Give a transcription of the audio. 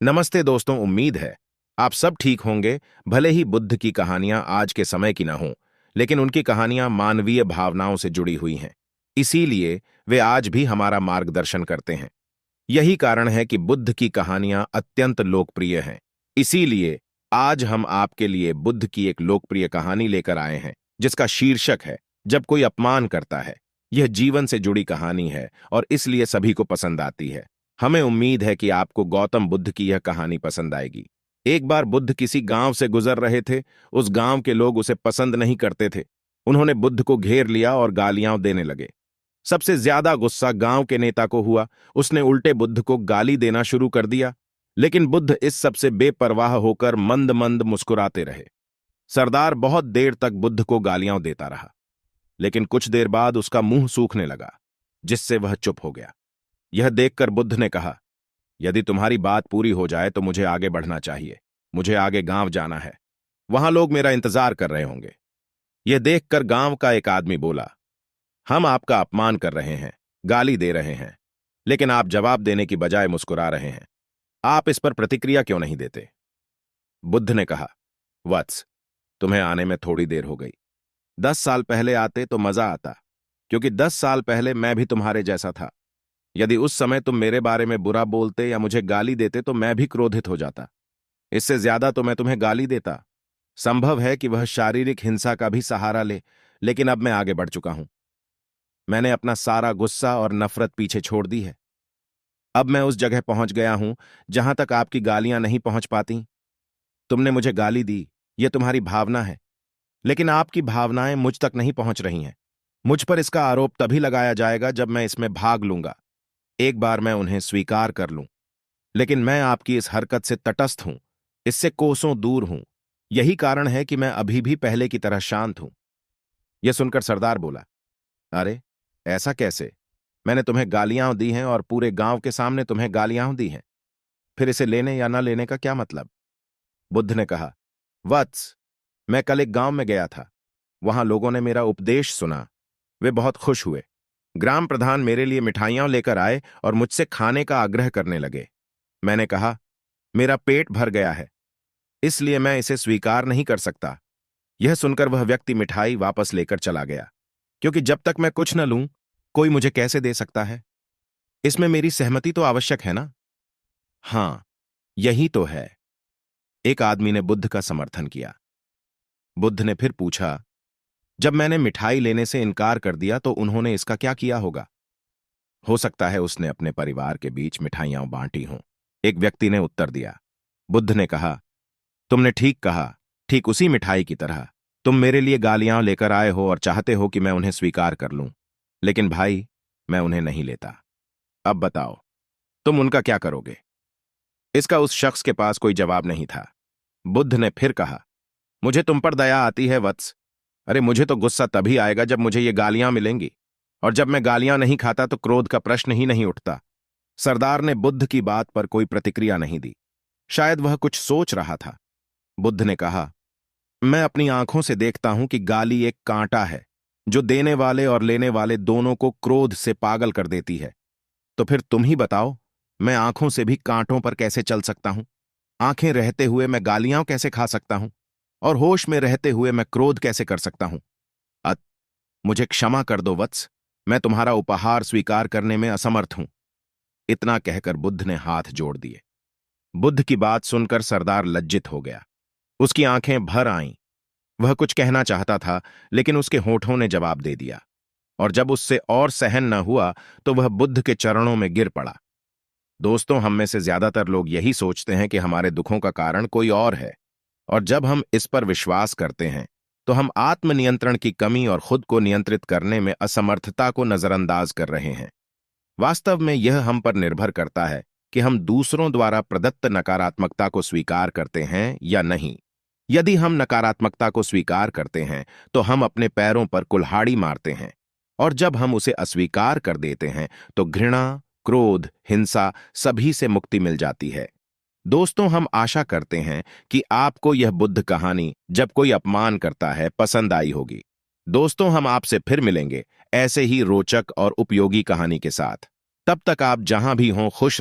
नमस्ते दोस्तों, उम्मीद है आप सब ठीक होंगे। भले ही बुद्ध की कहानियां आज के समय की न हों, लेकिन उनकी कहानियां मानवीय भावनाओं से जुड़ी हुई हैं। इसीलिए वे आज भी हमारा मार्गदर्शन करते हैं। यही कारण है कि बुद्ध की कहानियां अत्यंत लोकप्रिय हैं। इसीलिए आज हम आपके लिए बुद्ध की एक लोकप्रिय कहानी लेकर आए हैं, जिसका शीर्षक है जब कोई अपमान करता है। यह जीवन से जुड़ी कहानी है और इसलिए सभी को पसंद आती है। हमें उम्मीद है कि आपको गौतम बुद्ध की यह कहानी पसंद आएगी। एक बार बुद्ध किसी गांव से गुजर रहे थे। उस गांव के लोग उसे पसंद नहीं करते थे। उन्होंने बुद्ध को घेर लिया और गालियां देने लगे। सबसे ज्यादा गुस्सा गांव के नेता को हुआ। उसने उल्टे बुद्ध को गाली देना शुरू कर दिया, लेकिन बुद्ध इस सबसे बेपरवाह होकर मंद मंद मुस्कुराते रहे। सरदार बहुत देर तक बुद्ध को गालियां देता रहा, लेकिन कुछ देर बाद उसका मुंह सूखने लगा, जिससे वह चुप हो गया। यह देखकर बुद्ध ने कहा, यदि तुम्हारी बात पूरी हो जाए तो मुझे आगे बढ़ना चाहिए। मुझे आगे गांव जाना है। वहां लोग मेरा इंतजार कर रहे होंगे। यह देखकर गांव का एक आदमी बोला, हम आपका अपमान कर रहे हैं, गाली दे रहे हैं, लेकिन आप जवाब देने की बजाय मुस्कुरा रहे हैं। आप इस पर प्रतिक्रिया क्यों नहीं देते? बुद्ध ने कहा, वत्स, तुम्हें आने में थोड़ी देर हो गई। 10 साल पहले आते तो मजा आता, क्योंकि 10 साल पहले मैं भी तुम्हारे जैसा था। यदि उस समय तुम मेरे बारे में बुरा बोलते या मुझे गाली देते तो मैं भी क्रोधित हो जाता। इससे ज्यादा तो मैं तुम्हें गाली देता। संभव है कि वह शारीरिक हिंसा का भी सहारा ले, लेकिन अब मैं आगे बढ़ चुका हूं। मैंने अपना सारा गुस्सा और नफरत पीछे छोड़ दी है। अब मैं उस जगह पहुंच गया हूं जहां तक आपकी गालियां नहीं पहुंच पाती। तुमने मुझे गाली दी, यह तुम्हारी भावना है, लेकिन आपकी भावनाएं मुझ तक नहीं पहुंच रही हैं। मुझ पर इसका आरोप तभी लगाया जाएगा जब मैं इसमें भाग लूंगा। एक बार मैं उन्हें स्वीकार कर लूं, लेकिन मैं आपकी इस हरकत से तटस्थ हूं, इससे कोसों दूर हूं। यही कारण है कि मैं अभी भी पहले की तरह शांत हूं। यह सुनकर सरदार बोला, अरे ऐसा कैसे? मैंने तुम्हें गालियां दी हैं और पूरे गांव के सामने तुम्हें गालियां दी हैं। फिर इसे लेने या न लेने का क्या मतलब? बुद्ध ने कहा, वत्स, मैं कल एक गांव में गया था। वहां लोगों ने मेरा उपदेश सुना। वे बहुत खुश हुए। ग्राम प्रधान मेरे लिए मिठाइयां लेकर आए और मुझसे खाने का आग्रह करने लगे। मैंने कहा, मेरा पेट भर गया है, इसलिए मैं इसे स्वीकार नहीं कर सकता। यह सुनकर वह व्यक्ति मिठाई वापस लेकर चला गया, क्योंकि जब तक मैं कुछ न लूं, कोई मुझे कैसे दे सकता है? इसमें मेरी सहमति तो आवश्यक है ना? हां, यही तो है। एक आदमी ने बुद्ध का समर्थन किया। बुद्ध ने फिर पूछा, जब मैंने मिठाई लेने से इनकार कर दिया तो उन्होंने इसका क्या किया होगा? हो सकता है उसने अपने परिवार के बीच मिठाइयां बांटी हों, एक व्यक्ति ने उत्तर दिया। बुद्ध ने कहा, तुमने ठीक कहा, ठीक उसी मिठाई की तरह। तुम मेरे लिए गालियां लेकर आए हो और चाहते हो कि मैं उन्हें स्वीकार कर लूं, लेकिन भाई, मैं उन्हें नहीं लेता। अब बताओ, तुम उनका क्या करोगे? इसका उस शख्स के पास कोई जवाब नहीं था। बुद्ध ने फिर कहा, मुझे तुम पर दया आती है वत्स। अरे मुझे तो गुस्सा तभी आएगा जब मुझे ये गालियां मिलेंगी, और जब मैं गालियां नहीं खाता तो क्रोध का प्रश्न ही नहीं उठता। सरदार ने बुद्ध की बात पर कोई प्रतिक्रिया नहीं दी। शायद वह कुछ सोच रहा था। बुद्ध ने कहा, मैं अपनी आंखों से देखता हूं कि गाली एक कांटा है, जो देने वाले और लेने वाले दोनों को क्रोध से पागल कर देती है। तो फिर तुम ही बताओ, मैं आंखों से भी कांटों पर कैसे चल सकता हूं? आंखें रहते हुए मैं गालियां कैसे खा सकता हूं? और होश में रहते हुए मैं क्रोध कैसे कर सकता हूं? मुझे क्षमा कर दो वत्स, मैं तुम्हारा उपहार स्वीकार करने में असमर्थ हूं। इतना कहकर बुद्ध ने हाथ जोड़ दिए। बुद्ध की बात सुनकर सरदार लज्जित हो गया। उसकी आंखें भर आईं। वह कुछ कहना चाहता था, लेकिन उसके होठों ने जवाब दे दिया, और जब उससे और सहन न हुआ तो वह बुद्ध के चरणों में गिर पड़ा। दोस्तों, हम में से ज्यादातर लोग यही सोचते हैं कि हमारे दुखों का कारण कोई और है, और जब हम इस पर विश्वास करते हैं तो हम आत्मनियंत्रण की कमी और खुद को नियंत्रित करने में असमर्थता को नजरअंदाज कर रहे हैं। वास्तव में यह हम पर निर्भर करता है कि हम दूसरों द्वारा प्रदत्त नकारात्मकता को स्वीकार करते हैं या नहीं। यदि हम नकारात्मकता को स्वीकार करते हैं तो हम अपने पैरों पर कुल्हाड़ी मारते हैं, और जब हम उसे अस्वीकार कर देते हैं तो घृणा, क्रोध, हिंसा सभी से मुक्ति मिल जाती है। दोस्तों, हम आशा करते हैं कि आपको यह बुद्ध कहानी जब कोई अपमान करता है पसंद आई होगी। दोस्तों, हम आपसे फिर मिलेंगे ऐसे ही रोचक और उपयोगी कहानी के साथ। तब तक आप जहां भी हों खुश